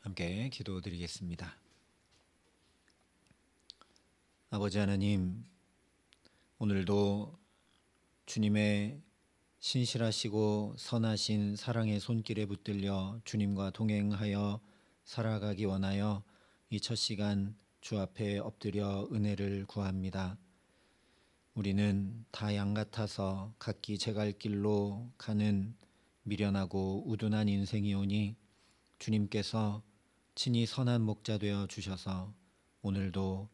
함께 기도드리겠습니다. 아버지 하나님, 오늘도 주님의 신실하시고 선하신 사랑의 손길에 붙들려 주님과 동행하여 살아가기 원하여 이 첫 시간 주 앞에 엎드려 은혜를 구합니다. 우리는 다 양 같아서 각기 제갈 길로 가는 미련하고 우둔한 인생이오니 주님께서 친히 선한 목자 되어 주셔서 오늘도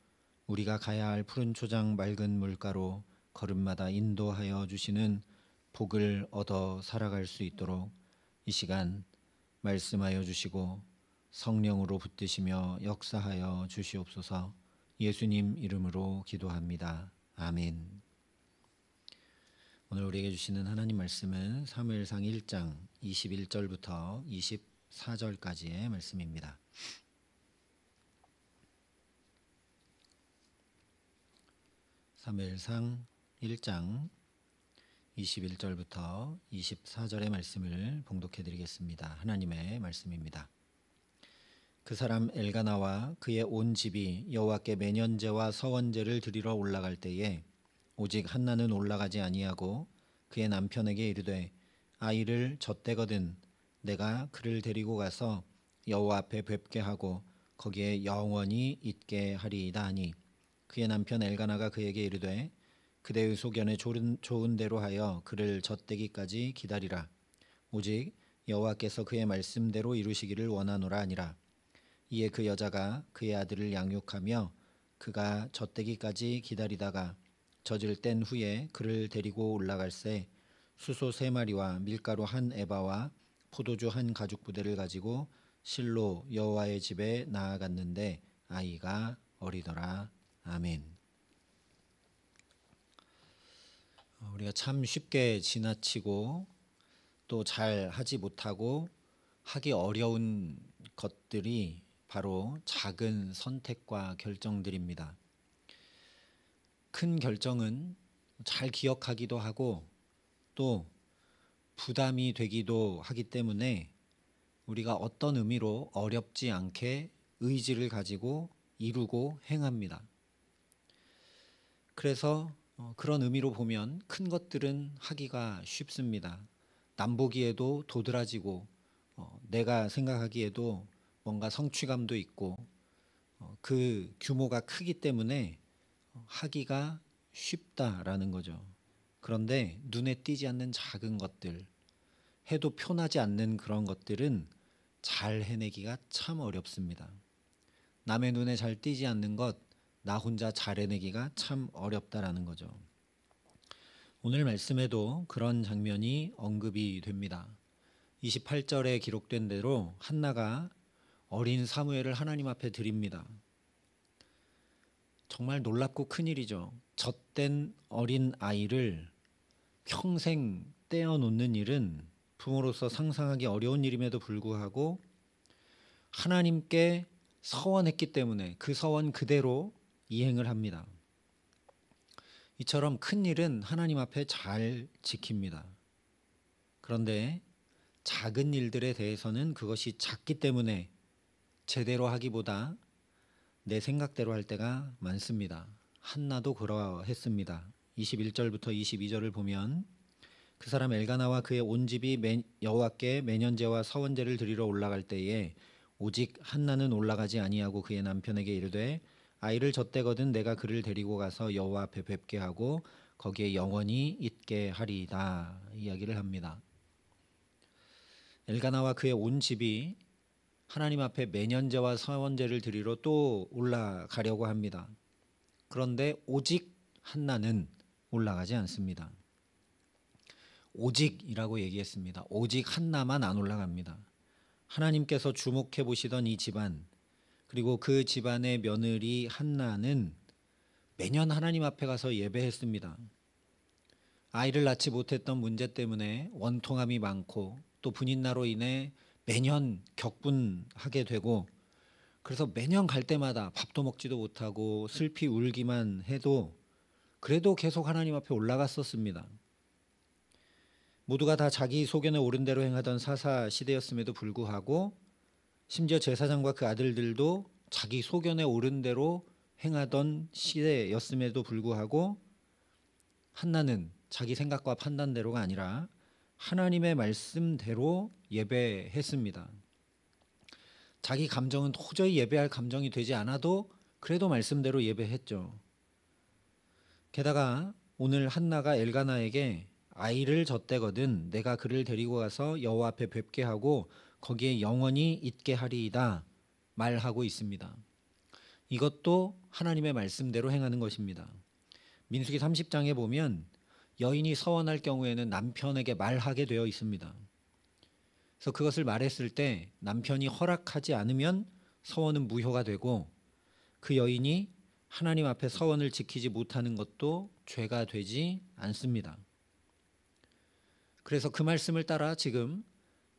우리가 가야 할 푸른 초장 맑은 물가로 걸음마다 인도하여 주시는 복을 얻어 살아갈 수 있도록 이 시간 말씀하여 주시고 성령으로 붙드시며 역사하여 주시옵소서. 예수님 이름으로 기도합니다. 아멘. 오늘 우리에게 주시는 하나님 말씀은 사무엘상 1장 21절부터 24절까지의 말씀입니다. 사무엘상 1장 21절부터 24절의 말씀을 봉독해 드리겠습니다. 하나님의 말씀입니다. 그 사람 엘가나와 그의 온 집이 여호와께 매년제와 서원제를 드리러 올라갈 때에 오직 한나는 올라가지 아니하고 그의 남편에게 이르되 아이를 젖대거든 내가 그를 데리고 가서 여호와 앞에 뵙게 하고 거기에 영원히 있게 하리이다 하니 그의 남편 엘가나가 그에게 이르되 그대의 소견에 좋은 대로 하여 그를 젖대기까지 기다리라. 오직 여호와께서 그의 말씀대로 이루시기를 원하노라 하니라. 이에 그 여자가 그의 아들을 양육하며 그가 젖대기까지 기다리다가 젖을 뗀 후에 그를 데리고 올라갈새 수소 3마리와 밀가루 1에바와 포도주 1가죽부대를 가지고 실로 여호와의 집에 나아갔는데 아이가 어리더라. 아멘. 우리가 참 쉽게 지나치고 또 잘 하지 못하고 하기 어려운 것들이 바로 작은 선택과 결정들입니다. 큰 결정은 잘 기억하기도 하고 또 부담이 되기도 하기 때문에 우리가 어떤 의미로 어렵지 않게 의지를 가지고 이루고 행합니다. 그래서 그런 의미로 보면 큰 것들은 하기가 쉽습니다. 남 보기에도 도드라지고 내가 생각하기에도 뭔가 성취감도 있고 그 규모가 크기 때문에 하기가 쉽다라는 거죠. 그런데 눈에 띄지 않는 작은 것들, 해도 표나지 않는 그런 것들은 잘 해내기가 참 어렵습니다. 남의 눈에 잘 띄지 않는 것, 나 혼자 잘 해내기가 참 어렵다라는 거죠. 오늘 말씀에도 그런 장면이 언급이 됩니다. 28절에 기록된 대로 한나가 어린 사무엘을 하나님 앞에 드립니다. 정말 놀랍고 큰일이죠. 젖된 어린 아이를 평생 떼어놓는 일은 부모로서 상상하기 어려운 일임에도 불구하고 하나님께 서원했기 때문에 그 서원 그대로 이행을 합니다. 이처럼 큰 일은 하나님 앞에 잘 지킵니다. 그런데 작은 일들에 대해서는 그것이 작기 때문에 제대로 하기보다 내 생각대로 할 때가 많습니다. 한나도 그러했습니다. 21절부터 22절을 보면 그 사람 엘가나와 그의 온 집이 여호와께 매년제와 서원제를 드리러 올라갈 때에 오직 한나는 올라가지 아니하고 그의 남편에게 이르되 아이를 젖대거든 내가 그를 데리고 가서 여호와 앞에 뵙게 하고 거기에 영원히 있게 하리이다 이야기를 합니다. 엘가나와 그의 온 집이 하나님 앞에 매년제와 서원제를 드리러 또 올라가려고 합니다. 그런데 오직 한나는 올라가지 않습니다. 오직이라고 얘기했습니다. 오직 한나만 안 올라갑니다. 하나님께서 주목해 보시던 이 집안, 그리고 그 집안의 며느리 한나는 매년 하나님 앞에 가서 예배했습니다. 아이를 낳지 못했던 문제 때문에 원통함이 많고 또 분인나로 인해 매년 격분하게 되고 그래서 매년 갈 때마다 밥도 먹지도 못하고 슬피 울기만 해도 그래도 계속 하나님 앞에 올라갔었습니다. 모두가 다 자기 소견에 옳은 대로 행하던 사사 시대였음에도 불구하고 심지어 제사장과 그 아들들도 자기 소견에 옳은 대로 행하던 시대였음에도 불구하고 한나는 자기 생각과 판단대로가 아니라 하나님의 말씀대로 예배했습니다. 자기 감정은 도저히 예배할 감정이 되지 않아도 그래도 말씀대로 예배했죠. 게다가 오늘 한나가 엘가나에게 아이를 젖대거든 내가 그를 데리고 가서 여호와 앞에 뵙게 하고 거기에 영원히 있게 하리이다 말하고 있습니다. 이것도 하나님의 말씀대로 행하는 것입니다. 민수기 30장에 보면 여인이 서원할 경우에는 남편에게 말하게 되어 있습니다. 그래서 그것을 말했을 때 남편이 허락하지 않으면 서원은 무효가 되고 그 여인이 하나님 앞에 서원을 지키지 못하는 것도 죄가 되지 않습니다. 그래서 그 말씀을 따라 지금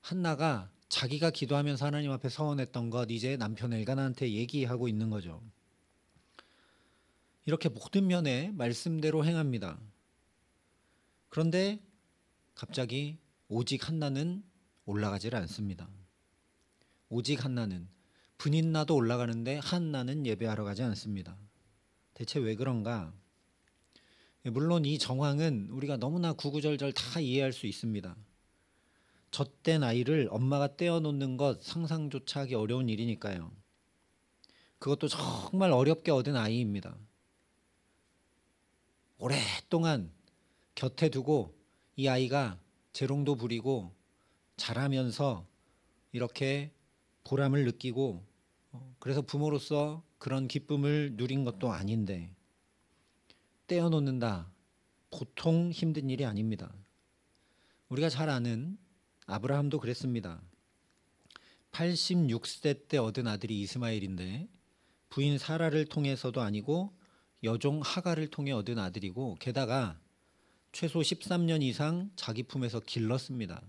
한나가 자기가 기도하면서 하나님 앞에 서원했던 것 이제 남편 엘가나한테 얘기하고 있는 거죠. 이렇게 모든 면에 말씀대로 행합니다. 그런데 갑자기 오직 한나는 올라가질 않습니다. 오직 한나는 분인나도 올라가는데 한나는 예배하러 가지 않습니다. 대체 왜 그런가? 물론 이 정황은 우리가 너무나 구구절절 다 이해할 수 있습니다. 젖된 아이를 엄마가 떼어놓는 것 상상조차 하기 어려운 일이니까요. 그것도 정말 어렵게 얻은 아이입니다. 오랫동안 곁에 두고 이 아이가 재롱도 부리고 자라면서 이렇게 보람을 느끼고 그래서 부모로서 그런 기쁨을 누린 것도 아닌데 떼어놓는다. 보통 힘든 일이 아닙니다. 우리가 잘 아는 아브라함도 그랬습니다. 86세 때 얻은 아들이 이스마엘인데 부인 사라를 통해서도 아니고 여종 하갈을 통해 얻은 아들이고 게다가 최소 13년 이상 자기 품에서 길렀습니다.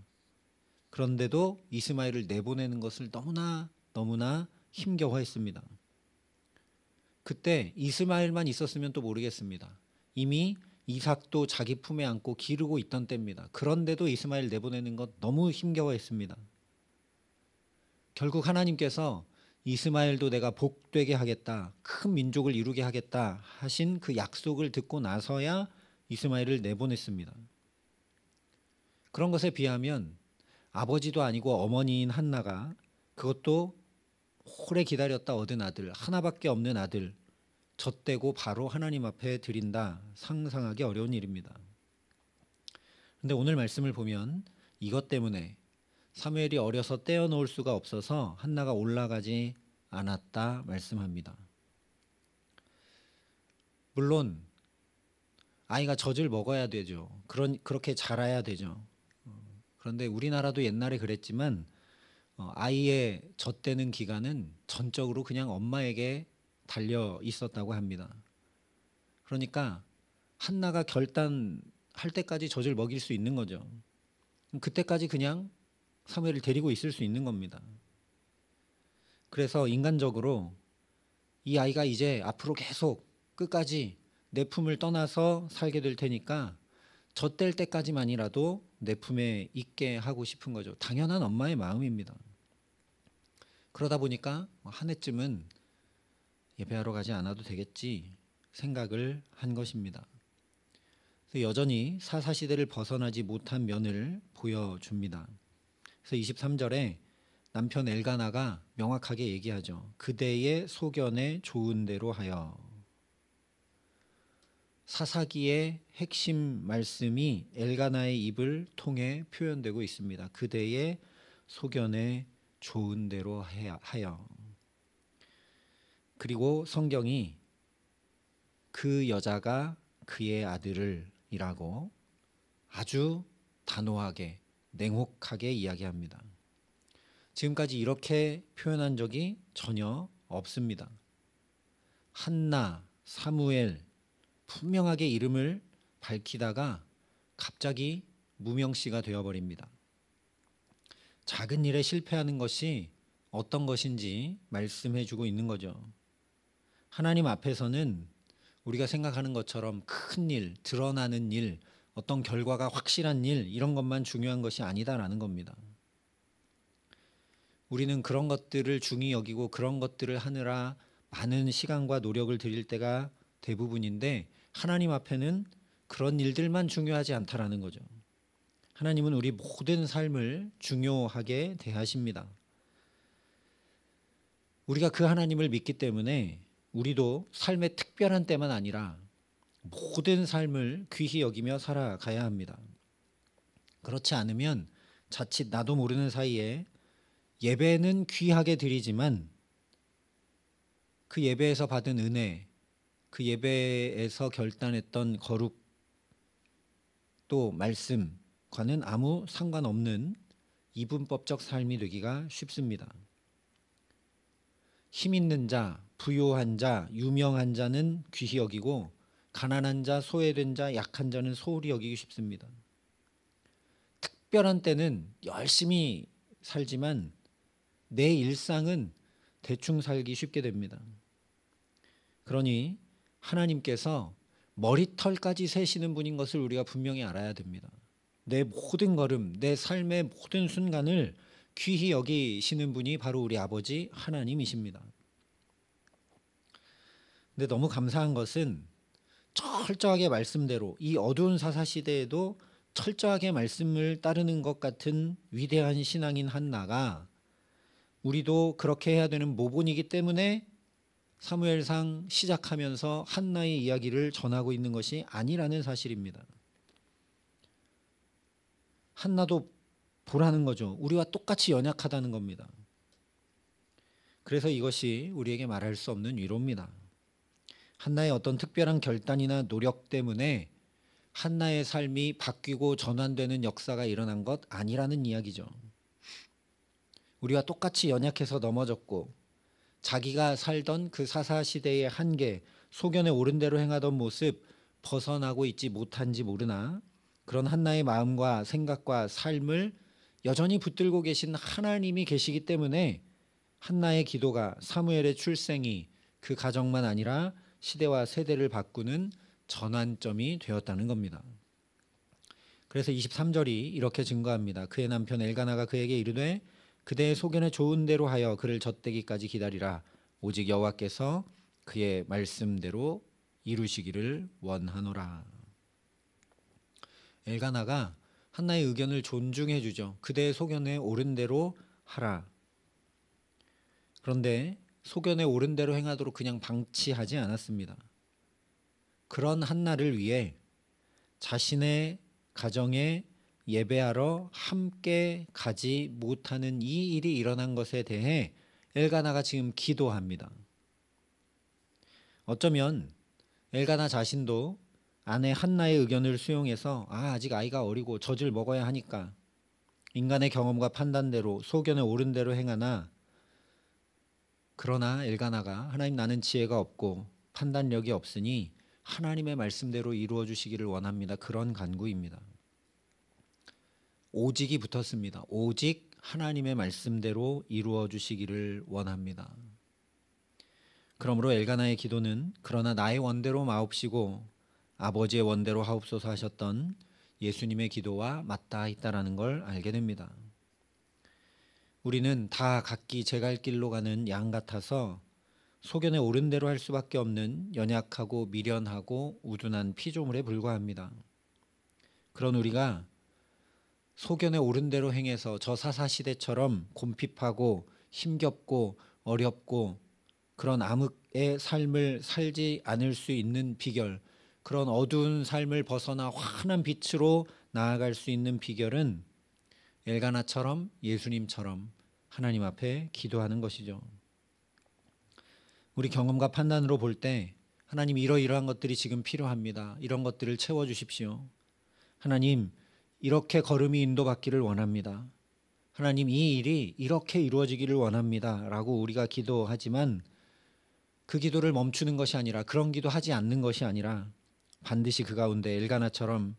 그런데도 이스마엘을 내보내는 것을 너무나 힘겨워했습니다. 그때 이스마엘만 있었으면 또 모르겠습니다. 이미 이삭도 자기 품에 안고 기르고 있던 때입니다. 그런데도 이스마엘 내보내는 것 너무 힘겨워했습니다. 결국 하나님께서 이스마엘도 내가 복되게 하겠다, 큰 민족을 이루게 하겠다 하신 그 약속을 듣고 나서야 이스마엘을 내보냈습니다. 그런 것에 비하면 아버지도 아니고 어머니인 한나가 그것도 오래 기다렸다 얻은 아들, 하나밖에 없는 아들 젖대고 바로 하나님 앞에 드린다. 상상하기 어려운 일입니다. 그런데 오늘 말씀을 보면 이것 때문에 사무엘이 어려서 떼어놓을 수가 없어서 한나가 올라가지 않았다 말씀합니다. 물론 아이가 젖을 먹어야 되죠. 그렇게 자라야 되죠. 그런데 우리나라도 옛날에 그랬지만 아이의 젖대는 기간은 전적으로 그냥 엄마에게 달려 있었다고 합니다. 그러니까 한나가 결단할 때까지 젖을 먹일 수 있는 거죠. 그때까지 그냥 사무엘을 데리고 있을 수 있는 겁니다. 그래서 인간적으로 이 아이가 이제 앞으로 계속 끝까지 내 품을 떠나서 살게 될 테니까 젖댈 때까지만이라도 내 품에 있게 하고 싶은 거죠. 당연한 엄마의 마음입니다. 그러다 보니까 한 해쯤은 예배하러 가지 않아도 되겠지 생각을 한 것입니다. 그래서 여전히 사사시대를 벗어나지 못한 면을 보여줍니다. 그래서 23절에 남편 엘가나가 명확하게 얘기하죠. 그대의 소견에 좋은 대로 하여. 사사기의 핵심 말씀이 엘가나의 입을 통해 표현되고 있습니다. 그대의 소견에 좋은 대로 하여. 그리고 성경이 그 여자가 그의 아들을 이라고 아주 단호하게 냉혹하게 이야기합니다. 지금까지 이렇게 표현한 적이 전혀 없습니다. 한나, 사무엘 분명하게 이름을 밝히다가 갑자기 무명시가 되어버립니다. 작은 일에 실패하는 것이 어떤 것인지 말씀해주고 있는 거죠. 하나님 앞에서는 우리가 생각하는 것처럼 큰 일, 드러나는 일, 어떤 결과가 확실한 일 이런 것만 중요한 것이 아니다라는 겁니다. 우리는 그런 것들을 중히 여기고 그런 것들을 하느라 많은 시간과 노력을 들일 때가 대부분인데, 하나님 앞에는 그런 일들만 중요하지 않다라는 거죠. 하나님은 우리 모든 삶을 중요하게 대하십니다. 우리가 그 하나님을 믿기 때문에 우리도 삶의 특별한 때만 아니라 모든 삶을 귀히 여기며 살아가야 합니다. 그렇지 않으면 자칫 나도 모르는 사이에 예배는 귀하게 드리지만 그 예배에서 받은 은혜, 그 예배에서 결단했던 거룩, 또 말씀과는 아무 상관없는 이분법적 삶이 되기가 쉽습니다. 힘 있는 자, 부유한 자, 유명한 자는 귀히 여기고 가난한 자, 소외된 자, 약한 자는 소홀히 여기기 쉽습니다. 특별한 때는 열심히 살지만 내 일상은 대충 살기 쉽게 됩니다. 그러니 하나님께서 머리털까지 세시는 분인 것을 우리가 분명히 알아야 됩니다. 내 모든 걸음, 내 삶의 모든 순간을 귀히 여기시는 분이 바로 우리 아버지 하나님이십니다. 근데 너무 감사한 것은 철저하게 말씀대로 이 어두운 사사시대에도 철저하게 말씀을 따르는 것 같은 위대한 신앙인 한나가 우리도 그렇게 해야 되는 모본이기 때문에 사무엘상 시작하면서 한나의 이야기를 전하고 있는 것이 아니라는 사실입니다. 한나도 보라는 거죠. 우리와 똑같이 연약하다는 겁니다. 그래서 이것이 우리에게 말할 수 없는 위로입니다. 한나의 어떤 특별한 결단이나 노력 때문에 한나의 삶이 바뀌고 전환되는 역사가 일어난 것 아니라는 이야기죠. 우리와 똑같이 연약해서 넘어졌고 자기가 살던 그 사사시대의 한계, 소견에 옳은 대로 행하던 모습 벗어나고 있지 못한지 모르나 그런 한나의 마음과 생각과 삶을 여전히 붙들고 계신 하나님이 계시기 때문에 한나의 기도가 사무엘의 출생이 그 가정만 아니라 시대와 세대를 바꾸는 전환점이 되었다는 겁니다. 그래서 23절이 이렇게 증거합니다. 그의 남편 엘가나가 그에게 이르되 그대의 소견에 좋은 대로 하여 그를 젖대기까지 기다리라. 오직 여호와께서 그의 말씀대로 이루시기를 원하노라. 엘가나가 한나의 의견을 존중해 주죠. 그대의 소견에 옳은 대로 하라. 그런데 소견에 옳은 대로 행하도록 그냥 방치하지 않았습니다. 그런 한나를 위해 자신의 가정에 예배하러 함께 가지 못하는 이 일이 일어난 것에 대해 엘가나가 지금 기도합니다. 어쩌면 엘가나 자신도 아내 한나의 의견을 수용해서 아직 아이가 어리고 젖을 먹어야 하니까 인간의 경험과 판단대로 소견에 옳은 대로 행하나, 그러나 엘가나가 하나님 나는 지혜가 없고 판단력이 없으니 하나님의 말씀대로 이루어 주시기를 원합니다. 그런 간구입니다. 오직이 붙었습니다. 오직 하나님의 말씀대로 이루어 주시기를 원합니다. 그러므로 엘가나의 기도는 그러나 나의 원대로 마옵시고 아버지의 원대로 하옵소서 하셨던 예수님의 기도와 맞닿아 있다라는 걸 알게 됩니다. 우리는 다 각기 제 갈 길로 가는 양 같아서 소견에 옳은 대로 할 수밖에 없는 연약하고 미련하고 우둔한 피조물에 불과합니다. 그런 우리가 소견에 옳은 대로 행해서 저 사사시대처럼 곰핍하고 힘겹고 어렵고 그런 암흑의 삶을 살지 않을 수 있는 비결, 그런 어두운 삶을 벗어나 환한 빛으로 나아갈 수 있는 비결은 엘가나처럼 예수님처럼 하나님 앞에 기도하는 것이죠. 우리 경험과 판단으로 볼 때 하나님 이러이러한 것들이 지금 필요합니다. 이런 것들을 채워주십시오. 하나님 이렇게 걸음이 인도받기를 원합니다. 하나님 이 일이 이렇게 이루어지기를 원합니다. 라고 우리가 기도하지만 그 기도를 멈추는 것이 아니라, 그런 기도하지 않는 것이 아니라 반드시 그 가운데 엘가나처럼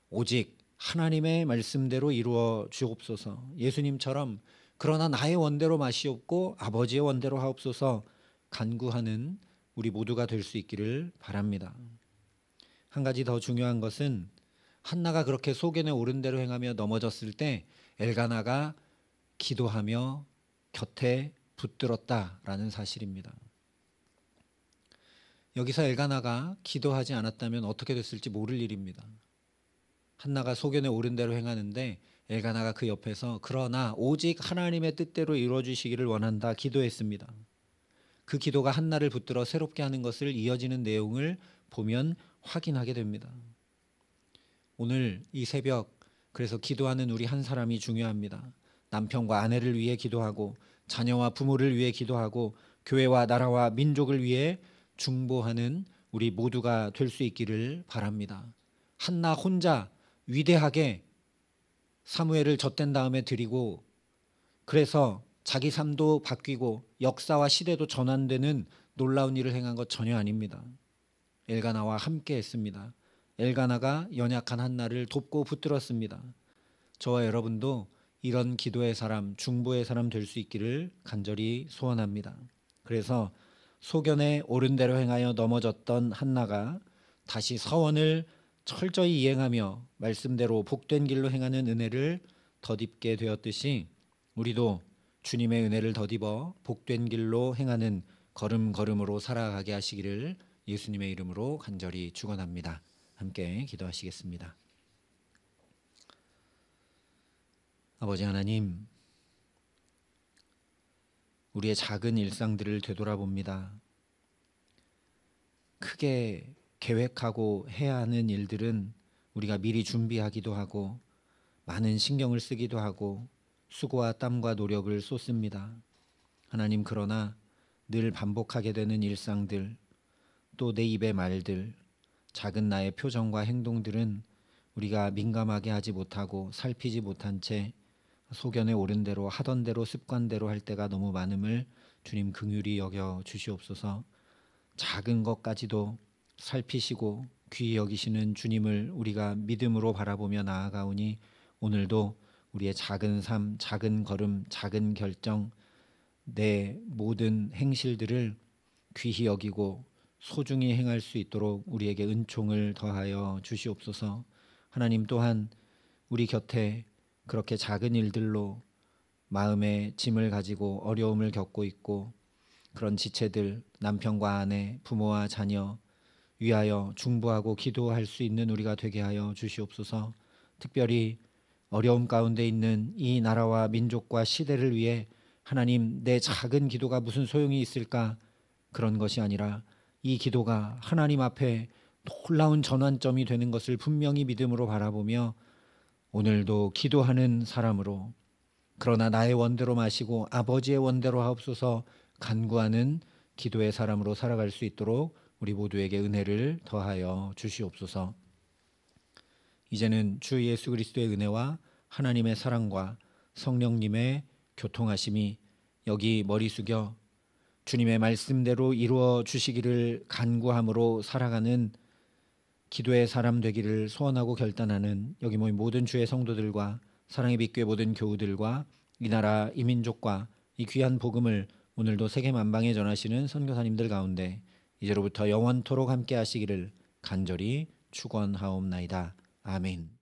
오직 하나님의 말씀대로 이루어 주옵소서, 예수님처럼 그러나 나의 원대로 마시옵고 아버지의 원대로 하옵소서 간구하는 우리 모두가 될 수 있기를 바랍니다. 한 가지 더 중요한 것은 한나가 그렇게 소견에 옳은 대로 행하며 넘어졌을 때 엘가나가 기도하며 곁에 붙들었다라는 사실입니다. 여기서 엘가나가 기도하지 않았다면 어떻게 됐을지 모를 일입니다. 한나가 소견에 옳은 대로 행하는데 엘가나가 그 옆에서 그러나 오직 하나님의 뜻대로 이루어주시기를 원한다 기도했습니다. 그 기도가 한나를 붙들어 새롭게 하는 것을 이어지는 내용을 보면 확인하게 됩니다. 오늘 이 새벽 그래서 기도하는 우리 한 사람이 중요합니다. 남편과 아내를 위해 기도하고 자녀와 부모를 위해 기도하고 교회와 나라와 민족을 위해 중보하는 우리 모두가 될 수 있기를 바랍니다. 한나 혼자 위대하게 사무엘을 젖댄 다음에 드리고 그래서 자기 삶도 바뀌고 역사와 시대도 전환되는 놀라운 일을 행한 것 전혀 아닙니다. 엘가나와 함께 했습니다. 엘가나가 연약한 한나를 돕고 붙들었습니다. 저와 여러분도 이런 기도의 사람, 중보의 사람 될 수 있기를 간절히 소원합니다. 그래서 소견에 옳은 대로 행하여 넘어졌던 한나가 다시 서원을 철저히 이행하며 말씀대로 복된 길로 행하는 은혜를 덧입게 되었듯이 우리도 주님의 은혜를 덧입어 복된 길로 행하는 걸음걸음으로 살아가게 하시기를 예수님의 이름으로 간절히 축원합니다. 함께 기도하시겠습니다. 아버지 하나님, 우리의 작은 일상들을 되돌아봅니다. 크게 계획하고 해야 하는 일들은 우리가 미리 준비하기도 하고 많은 신경을 쓰기도 하고 수고와 땀과 노력을 쏟습니다. 하나님, 그러나 늘 반복하게 되는 일상들, 또 내 입의 말들, 작은 나의 표정과 행동들은 우리가 민감하게 하지 못하고 살피지 못한 채 소견에 옳은 대로 하던 대로 습관대로 할 때가 너무 많음을 주님 긍휼히 여겨 주시옵소서. 작은 것까지도 살피시고 귀히 여기시는 주님을 우리가 믿음으로 바라보며 나아가오니 오늘도 우리의 작은 삶, 작은 걸음, 작은 결정, 내 모든 행실들을 귀히 여기고 소중히 행할 수 있도록 우리에게 은총을 더하여 주시옵소서. 하나님 또한 우리 곁에 그렇게 작은 일들로 마음의 짐을 가지고 어려움을 겪고 있고 그런 지체들, 남편과 아내, 부모와 자녀 위하여 중보하고 기도할 수 있는 우리가 되게 하여 주시옵소서. 특별히 어려움 가운데 있는 이 나라와 민족과 시대를 위해 하나님, 내 작은 기도가 무슨 소용이 있을까? 그런 것이 아니라 이 기도가 하나님 앞에 놀라운 전환점이 되는 것을 분명히 믿음으로 바라보며 오늘도 기도하는 사람으로, 그러나 나의 원대로 마시고 아버지의 원대로 하옵소서 간구하는 기도의 사람으로 살아갈 수 있도록 우리 모두에게 은혜를 더하여 주시옵소서. 이제는 주 예수 그리스도의 은혜와 하나님의 사랑과 성령님의 교통하심이 여기 머리 숙여 주님의 말씀대로 이루어 주시기를 간구함으로 살아가는 기도의 사람 되기를 소원하고 결단하는 여기 모인 모든 주의 성도들과 사랑의 빛교회 모든 교우들과 이 나라 이 민족과 이 귀한 복음을 오늘도 세계 만방에 전하시는 선교사님들 가운데 이제로부터 영원토록 함께 하시기를 간절히 축원하옵나이다. 아멘.